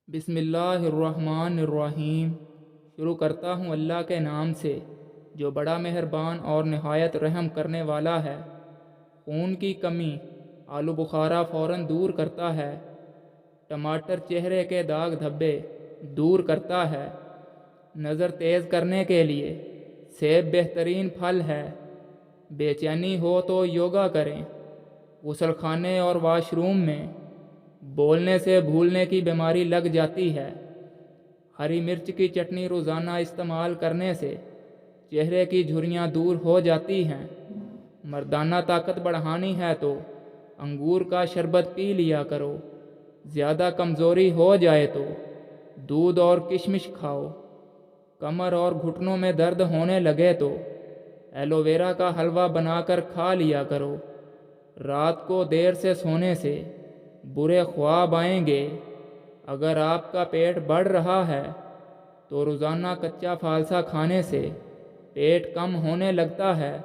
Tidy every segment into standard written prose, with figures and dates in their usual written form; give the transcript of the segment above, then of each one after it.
बिस्मिल्लाहिर्रहमानिर्रहीम। शुरू करता हूँ अल्लाह के नाम से जो बड़ा मेहरबान और नहायत रहम करने वाला है। खून की कमी आलू बुखारा फ़ौरन दूर करता है। टमाटर चेहरे के दाग धब्बे दूर करता है। नज़र तेज़ करने के लिए सेब बेहतरीन फल है। बेचैनी हो तो योगा करें। गुसलखाने और वाशरूम में बोलने से भूलने की बीमारी लग जाती है। हरी मिर्च की चटनी रोज़ाना इस्तेमाल करने से चेहरे की झुर्रियाँ दूर हो जाती हैं। मर्दाना ताकत बढ़ानी है तो अंगूर का शरबत पी लिया करो। ज़्यादा कमज़ोरी हो जाए तो दूध और किशमिश खाओ। कमर और घुटनों में दर्द होने लगे तो एलोवेरा का हलवा बनाकर खा लिया करो। रात को देर से सोने से बुरे ख्वाब आएंगे। अगर आपका पेट बढ़ रहा है तो रोज़ाना कच्चा फालसा खाने से पेट कम होने लगता है।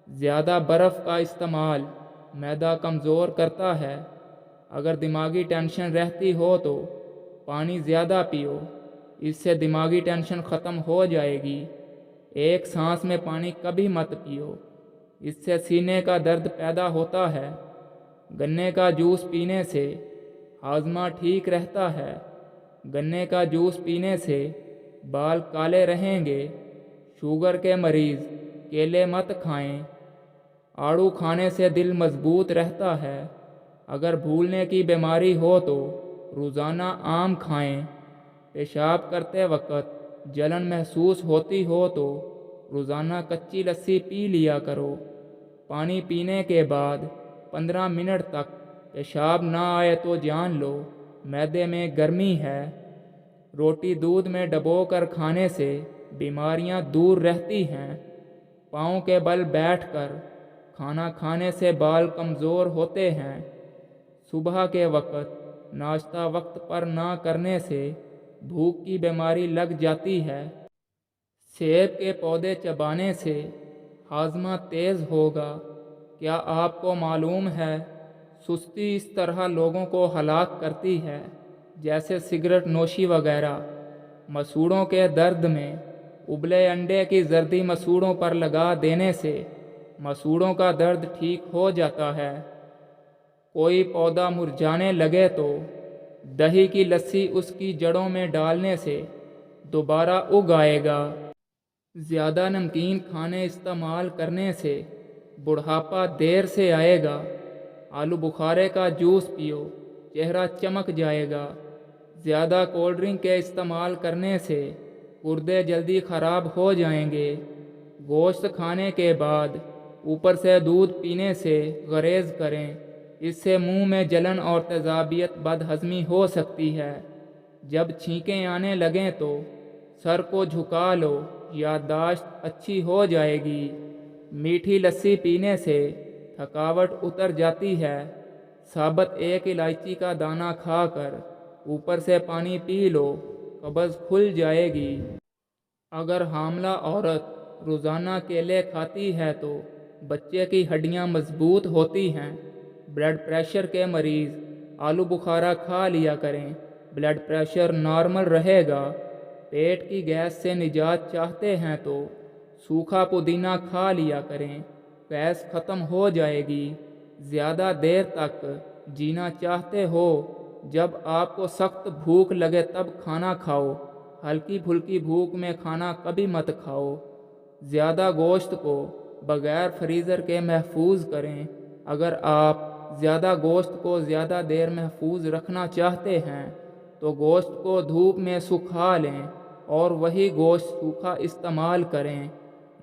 ज़्यादा बर्फ़ का इस्तेमाल मैदा कमज़ोर करता है। अगर दिमागी टेंशन रहती हो तो पानी ज़्यादा पियो, इससे दिमागी टेंशन ख़त्म हो जाएगी। एक सांस में पानी कभी मत पियो, इससे सीने का दर्द पैदा होता है। गन्ने का जूस पीने से हाजमा ठीक रहता है। गन्ने का जूस पीने से बाल काले रहेंगे। शुगर के मरीज़ केले मत खाएं। आड़ू खाने से दिल मजबूत रहता है। अगर भूलने की बीमारी हो तो रोज़ाना आम खाएं। पेशाब करते वक्त जलन महसूस होती हो तो रोज़ाना कच्ची लस्सी पी लिया करो। पानी पीने के बाद 15 मिनट तक पेशाब ना आए तो जान लो मैदे में गर्मी है। रोटी दूध में डबो कर खाने से बीमारियां दूर रहती हैं। पाँव के बल बैठकर खाना खाने से बाल कमज़ोर होते हैं। सुबह के वक्त नाश्ता वक्त पर ना करने से भूख की बीमारी लग जाती है। सेब के पौधे चबाने से हाजमा तेज़ होगा। क्या आपको मालूम है सुस्ती इस तरह लोगों को हलाक करती है जैसे सिगरेट नोशी वगैरह। मसूड़ों के दर्द में उबले अंडे की जर्दी मसूड़ों पर लगा देने से मसूड़ों का दर्द ठीक हो जाता है। कोई पौधा मुरझाने लगे तो दही की लस्सी उसकी जड़ों में डालने से दोबारा उग आएगा। ज़्यादा नमकीन खाने इस्तेमाल करने से बुढ़ापा देर से आएगा। आलू बुखारे का जूस पियो, चेहरा चमक जाएगा। ज़्यादा कोल्ड ड्रिंक के इस्तेमाल करने से गुर्दे जल्दी ख़राब हो जाएंगे। गोश्त खाने के बाद ऊपर से दूध पीने से गरेज करें, इससे मुंह में जलन और तेज़ाबियत बदहज़मी हो सकती है। जब छींकें आने लगें तो सर को झुका लो, याददाश्त अच्छी हो जाएगी। मीठी लस्सी पीने से थकावट उतर जाती है। साबुत एक इलायची का दाना खाकर ऊपर से पानी पी लो, कब्ज़ खुल जाएगी। अगर हामला औरत रोज़ाना केले खाती है तो बच्चे की हड्डियां मजबूत होती हैं। ब्लड प्रेशर के मरीज़ आलू बुखारा खा लिया करें, ब्लड प्रेशर नॉर्मल रहेगा। पेट की गैस से निजात चाहते हैं तो सूखा पुदीना खा लिया करें, गैस ख़त्म हो जाएगी। ज़्यादा देर तक जीना चाहते हो, जब आपको सख्त भूख लगे तब खाना खाओ। हल्की फुल्की भूख में खाना कभी मत खाओ। ज़्यादा गोश्त को बग़ैर फ्रीज़र के महफूज करें। अगर आप ज़्यादा गोश्त को ज़्यादा देर महफूज रखना चाहते हैं तो गोश्त को धूप में सुखा लें और वही गोश्त सूखा इस्तेमाल करें।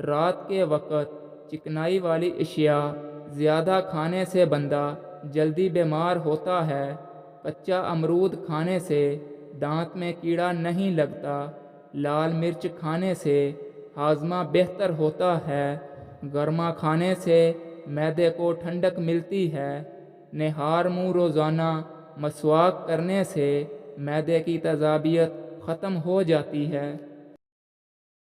रात के वक्त चिकनाई वाली अशिया ज़्यादा खाने से बंदा जल्दी बीमार होता है। कच्चा अमरूद खाने से दांत में कीड़ा नहीं लगता। लाल मिर्च खाने से हाजमा बेहतर होता है। गर्मा खाने से मैदे को ठंडक मिलती है। निहार मुँह रोज़ाना मसवाक करने से मैदे की तेज़ाबियत ख़त्म हो जाती है।